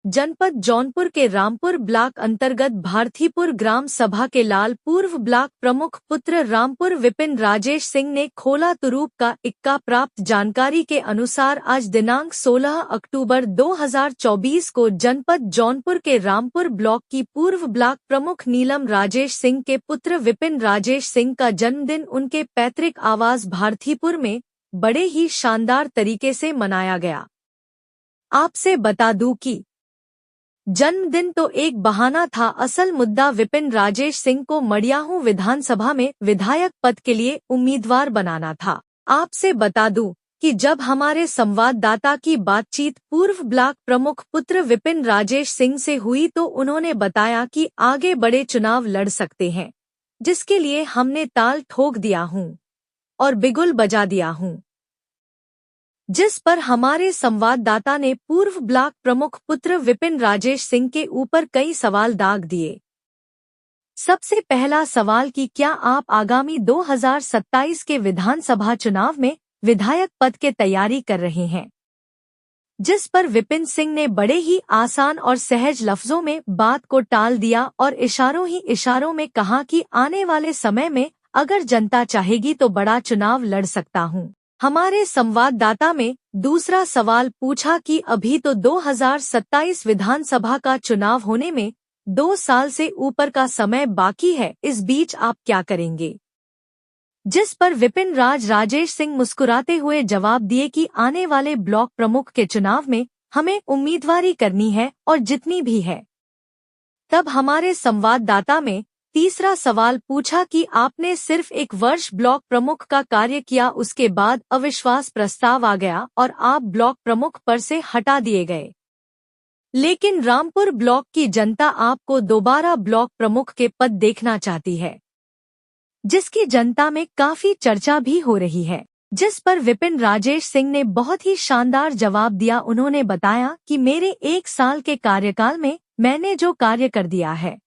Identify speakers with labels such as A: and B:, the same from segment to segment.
A: जनपद जौनपुर के रामपुर ब्लॉक अंतर्गत भारतीपुर ग्राम सभा के लाल पूर्व ब्लॉक प्रमुख पुत्र रामपुर विपिन राजेश सिंह ने खोला तुरूप का इक्का। प्राप्त जानकारी के अनुसार आज दिनांक 16 अक्टूबर 2024 को जनपद जौनपुर के रामपुर ब्लॉक की पूर्व ब्लॉक प्रमुख नीलम राजेश सिंह के पुत्र विपिन राजेश सिंह का जन्मदिन उनके पैतृक आवास भारतीपुर में बड़े ही शानदार तरीके से मनाया गया। आपसे बता दूं कि जन्मदिन तो एक बहाना था, असल मुद्दा विपिन राजेश सिंह को मडियाहू विधानसभा में विधायक पद के लिए उम्मीदवार बनाना था। आपसे बता दूं कि जब हमारे संवाददाता की बातचीत पूर्व ब्लॉक प्रमुख पुत्र विपिन राजेश सिंह से हुई तो उन्होंने बताया कि आगे बड़े चुनाव लड़ सकते हैं, जिसके लिए हमने ताल ठोक दिया हूं और बिगुल बजा दिया हूं। जिस पर हमारे संवाददाता ने पूर्व ब्लॉक प्रमुख पुत्र विपिन राजेश सिंह के ऊपर कई सवाल दाग दिए। सबसे पहला सवाल कि क्या आप आगामी 2027 के विधानसभा चुनाव में विधायक पद के तैयारी कर रहे हैं, जिस पर विपिन सिंह ने बड़े ही आसान और सहज लफ्जों में बात को टाल दिया और इशारों ही इशारों में कहा कि आने वाले समय में अगर जनता चाहेगी तो बड़ा चुनाव लड़ सकता हूं। हमारे संवाददाता में दूसरा सवाल पूछा कि अभी तो 2027 विधानसभा का चुनाव होने में 2 साल से ऊपर का समय बाकी है, इस बीच आप क्या करेंगे? जिस पर विपिन राजेश सिंह मुस्कुराते हुए जवाब दिए कि आने वाले ब्लॉक प्रमुख के चुनाव में हमें उम्मीदवारी करनी है और जितनी भी है। तब हमारे संवाददाता में तीसरा सवाल पूछा कि आपने सिर्फ 1 वर्ष ब्लॉक प्रमुख का कार्य किया, उसके बाद अविश्वास प्रस्ताव आ गया और आप ब्लॉक प्रमुख पर से हटा दिए गए, लेकिन रामपुर ब्लॉक की जनता आपको दोबारा ब्लॉक प्रमुख के पद देखना चाहती है, जिसकी जनता में काफी चर्चा भी हो रही है। जिस पर विपिन राजेश सिंह ने बहुत ही शानदार जवाब दिया। उन्होंने बताया कि मेरे 1 साल के कार्यकाल में मैंने जो कार्य कर दिया है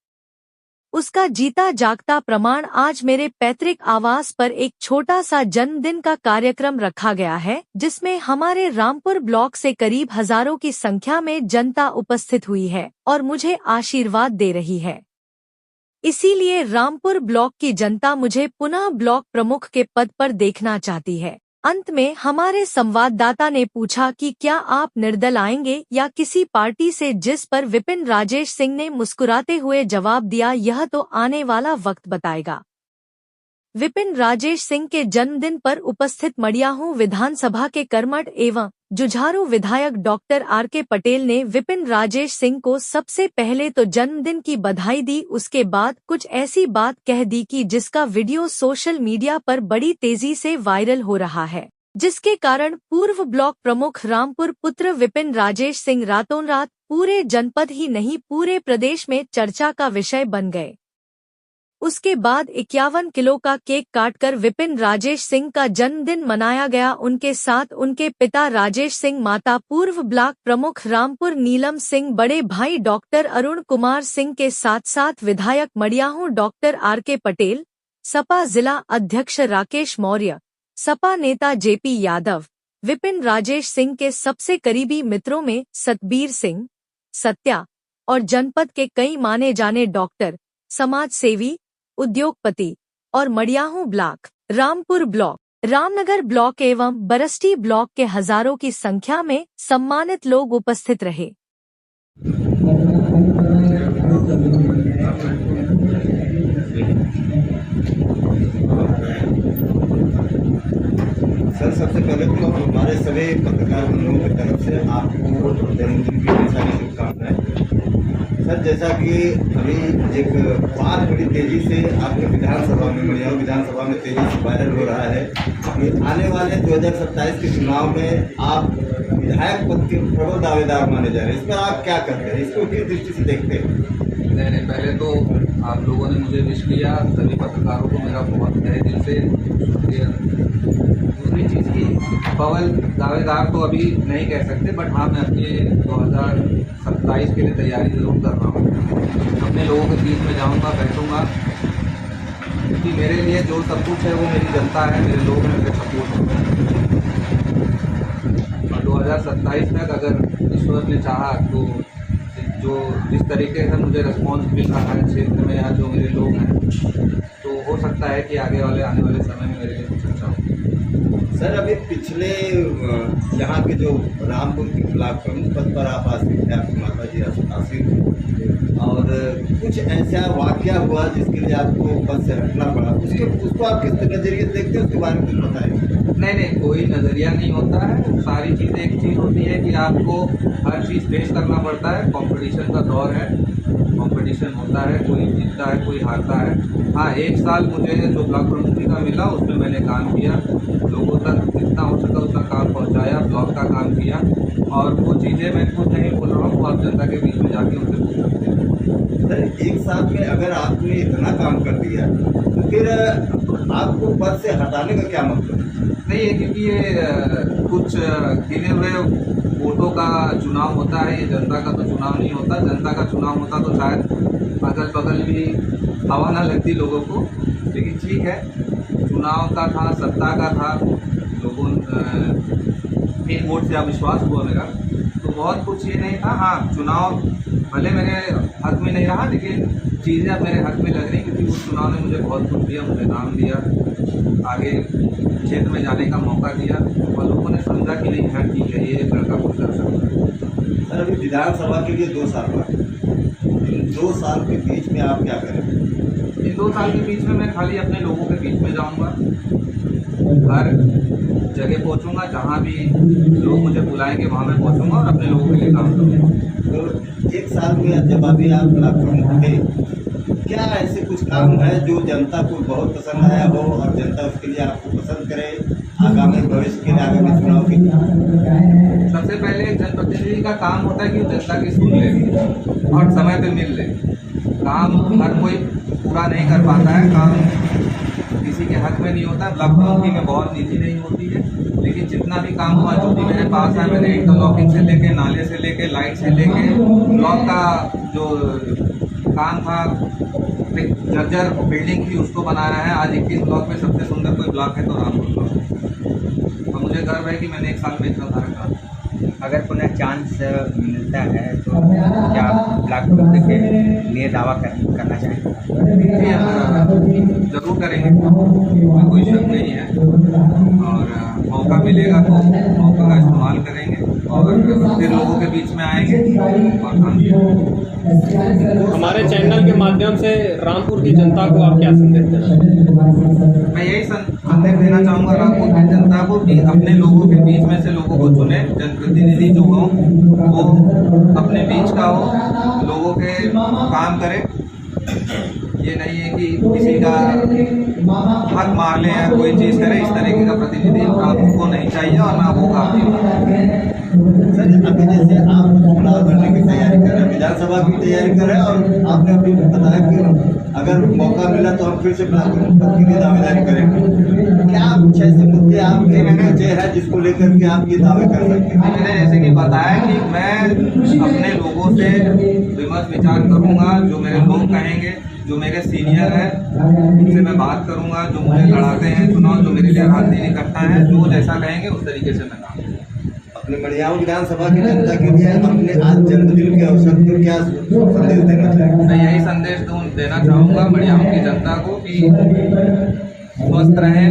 A: उसका जीता जागता प्रमाण आज मेरे पैतृक आवास पर एक छोटा सा जन्मदिन का कार्यक्रम रखा गया है, जिसमें हमारे रामपुर ब्लॉक से करीब हजारों की संख्या में जनता उपस्थित हुई है और मुझे आशीर्वाद दे रही है। इसीलिए रामपुर ब्लॉक की जनता मुझे पुनः ब्लॉक प्रमुख के पद पर देखना चाहती है। अंत में हमारे संवाददाता ने पूछा कि क्या आप निर्दल आएंगे या किसी पार्टी से, जिस पर विपिन राजेश सिंह ने मुस्कुराते हुए जवाब दिया, यह तो आने वाला वक्त बताएगा। विपिन राजेश सिंह के जन्मदिन पर उपस्थित मडियाहू विधानसभा के कर्मठ एवं जुझारू विधायक डॉक्टर आर.के. पटेल ने विपिन राजेश सिंह को सबसे पहले तो जन्मदिन की बधाई दी, उसके बाद कुछ ऐसी बात कह दी कि जिसका वीडियो सोशल मीडिया पर बड़ी तेजी से वायरल हो रहा है, जिसके कारण पूर्व ब्लॉक प्रमुख रामपुर पुत्र विपिन राजेश सिंह रातों रात पूरे जनपद ही नहीं पूरे प्रदेश में चर्चा का विषय बन गए। उसके बाद 51 किलो का केक काटकर विपिन राजेश सिंह का जन्मदिन मनाया गया। उनके साथ उनके पिता राजेश सिंह, माता पूर्व ब्लॉक प्रमुख रामपुर नीलम सिंह, बड़े भाई डॉक्टर अरुण कुमार सिंह के साथ साथ विधायक मडियाहू डॉक्टर आर.के. पटेल, सपा जिला अध्यक्ष राकेश मौर्य, सपा नेता जेपी यादव, विपिन राजेश सिंह के सबसे करीबी मित्रों में सतबीर सिंह, सत्या और जनपद के कई माने जाने डॉक्टर, समाज सेवी, उद्योगपति और Mariahu block, Rampur block, Ramnagar block एवं बरस्टी ब्लॉक के हजारों की संख्या में सम्मानित लोग उपस्थित रहे।
B: सर, सबसे पहले तो हमारे सभी पत्रकार बंधुओं की तरफ से आपको जन्मदिन की ढेर सारी शुभकामनाएं। सर, जैसा कि अभी एक बात बड़ी तेजी से आपके विधानसभा में, मडियाहू विधानसभा में तेजी से वायरल हो रहा है कि आने वाले 2027 के चुनाव में आप विधायक पद के प्रबल दावेदार माने जा रहे हैं, इस पर आप क्या कहते हैं, इसको किस दृष्टि से देखते हैं?
C: नहीं, पहले तो आप लोगों ने मुझे विश किया, सभी पत्रकारों को मेरा बहुत तहे दिल से शुक्रिया। दूसरी चीज़ की प्रबल दावेदार तो अभी नहीं कह सकते, बट हाँ, मैं अपने 2027 के लिए तैयारी जरूर कर रहा हूँ। अपने लोगों के बीच में जाऊँगा, बैठूँगा, क्योंकि मेरे लिए जो सब कुछ है वो मेरी जनता है, मेरे लोग हैं, मेरे सपोर्ट हैं। और 2027 तक अगर ईश्वर ने चाहा तो जो जिस तरीके से मुझे रिस्पॉन्स मिल रहा है क्षेत्र में या जो मेरे लोग हैं, तो हो सकता है कि आने वाले समय में मेरे लिए कुछ अच्छा हो।
B: सर अभी पिछले यहाँ के जो रामपुर के ब्लॉक प्रमुख पद पर आप आसीन थे, आपकी माता जी आसीन थे, और कुछ ऐसा वाकया हुआ जिसके लिए आपको पद से हटना पड़ा, उसको आप किस नज़रिए से देखते हैं, उसके बारे में कुछ बताएं।
C: नहीं, कोई नज़रिया नहीं होता है। सारी चीज़ें एक चीज़ होती है कि आपको हर चीज़ फेस करना पड़ता है। कंपटीशन का दौर है, कंपटीशन होता है, कोई जीतता है, कोई हारता है। हाँ, 1 साल मुझे जो ब्लॉक प्रमुखी का मिला उसमें मैंने काम किया, लोगों तक जितना हो सका उतना काम पहुँचाया, ब्लॉक का काम किया, और वो चीज़ें मैं खुद नहीं बोल रहा हूँ, आप जनता के बीच में जाके उनसे पूछ सकते हैं।
B: सर 1 साल में अगर आपने इतना काम कर दिया तो फिर आपको पद से हटाने का क्या मतलब?
C: नहीं है, क्योंकि ये कुछ गिने हुए वोटों का चुनाव होता है, ये जनता का तो चुनाव नहीं होता। जनता का चुनाव होता तो शायद अगल बगल भी हवा ना लगती लोगों को, लेकिन ठीक है, चुनाव का था, सत्ता का था, लोगों एक वोट से अविश्वास हुआ मेरा, तो बहुत कुछ ये नहीं था। हाँ, चुनाव भले मेरे हक में नहीं रहा, लेकिन चीज़ें अब मेरे हक में लग रही, क्योंकि उस चुनाव ने मुझे बहुत कुछ दिया, मुझे नाम दिया, आगे क्षेत्र में जाने का मौका दिया, और लोगों ने समझा कि नहीं है ठीक है, ये लड़का कुछ कर सकता है।
B: सर अभी विधानसभा के लिए 2 साल बाद, इन 2 साल के बीच में आप क्या करेंगे?
C: इन 2 साल के बीच में मैं खाली अपने लोगों के बीच में जाऊंगा, हर जगह पहुंचूंगा, जहां भी लोग मुझे बुलाएंगे वहां मैं पहुंचूंगा और अपने लोगों के लिए काम करूंगा।
B: तो 1 साल में जब अभी आप ब्लॉक प्रमुख थे, क्या ऐसे कुछ काम है जो जनता को बहुत पसंद आया हो और जनता उसके लिए आपको पसंद करे आगामी भविष्य के लिए, आगामी चुनाव के लिए?
C: सबसे पहले जनप्रतिनिधि का काम होता है कि वो जनता की सुन ले और समय पे मिल ले। काम हर कोई पूरा नहीं कर पाता है, काम किसी के हक में नहीं होता। ब्लॉक प्रमुखी में बहुत नीति नहीं होती है, लेकिन जितना भी काम हुआ, जो भी मेरे पास है, मैंने इंटरलॉकिंग से लेके, नाले से लेके, लाइट से लेके, ब्लॉक का जो काम था, जर्जर बिल्डिंग थी, उसको बनाया है। आज 21 ब्लॉक में सबसे सुंदर कोई ब्लॉक है तो रामपुर ब्लॉक, और मुझे गर्व है कि मैंने 1 साल में इतना सारा काम किया।
D: अगर पुनः चांस मिलता है तो क्या ब्लॉक प्रमुख के लिए दावा करना चाहेंगे?
C: जी, हम जरूर करेंगे, कोई शक नहीं है, और मौका मिलेगा तो मौका का इस्तेमाल करेंगे और फिर लोगों के बीच में आएंगे और काम करेंगे।
E: हमारे चैनल के माध्यम से रामपुर की जनता को आप क्या संदेश देना चाहेंगे?
C: मैं यही संदेश देना चाहूँगा रामपुर की जनता को कि अपने लोगों के बीच में से लोगों को चुने। जनप्रतिनिधि जो हो वो अपने बीच का हो, लोगों के काम करे। ये नहीं है कि किसी का हक मार ले या कोई चीज़ करे, इस तरीके का प्रतिनिधि रामपुर को नहीं चाहिए और ना वो काफी है।
B: सर अभी जैसे आप चुनाव लड़ने की तैयारी कर रहे हैं, विधानसभा की तैयारी कर रहे हैं, और आपने अभी बताया कि अगर मौका मिला तो हम फिर से ब्लॉक प्रमुख पद की भी दावेदारी करेंगे। क्या कुछ ऐसे मुद्दे आपके वजह है जिसको लेकर के आप ये दावे कर सकते हैं?
C: मैंने जैसे कि बताया कि मैं अपने लोगों से विमर्श विचार करूंगा, जो मेरे लोग कहेंगे, जो मेरे सीनियर हैं उनसे मैं बात करूंगा, जो मुझे लड़ाते हैं चुनाव, जो मेरे लिए राजनीति करता है, जो जैसा कहेंगे उस तरीके से मैं काम करूँगा।
B: अपने मड़ियाओं विधानसभा की जनता के लिए अपने आज जन्मदिन के अवसर पर क्या संदेश देना चाहेंगे?
C: मैं यही संदेश देना चाहूँगा मड़ियाओं की जनता को कि स्वस्थ रहें,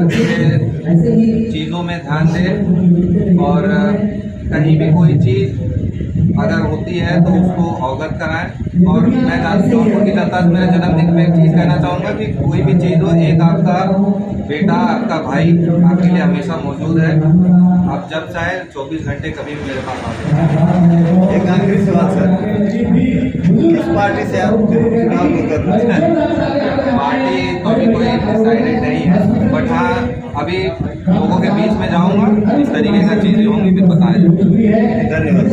C: अच्छे चीज़ों में ध्यान दें, और कहीं भी कोई चीज़ अगर होती है तो उसको अवगत कराएं। और मैं जौनपुर की जनता से मेरे जन्मदिन में एक चीज़ कहना चाहूँगा कि कोई भी चीज़ हो, एक आपका बेटा, आपका भाई आपके लिए हमेशा मौजूद है। आप जब चाहे 24 घंटे कभी भी मेरे पास आ सकते हैं।
B: एक आखिरी सवाल सर, किस पार्टी से आप चुनाव नहीं करना चाहते?
C: पार्टी तो अभी कोई डिसाइडेड नहीं है, बट हाँ अभी लोगों के बीच में जाऊँगा, इस तरीके का चीज़ें होंगी फिर बताया जाएगा।
B: धन्यवाद।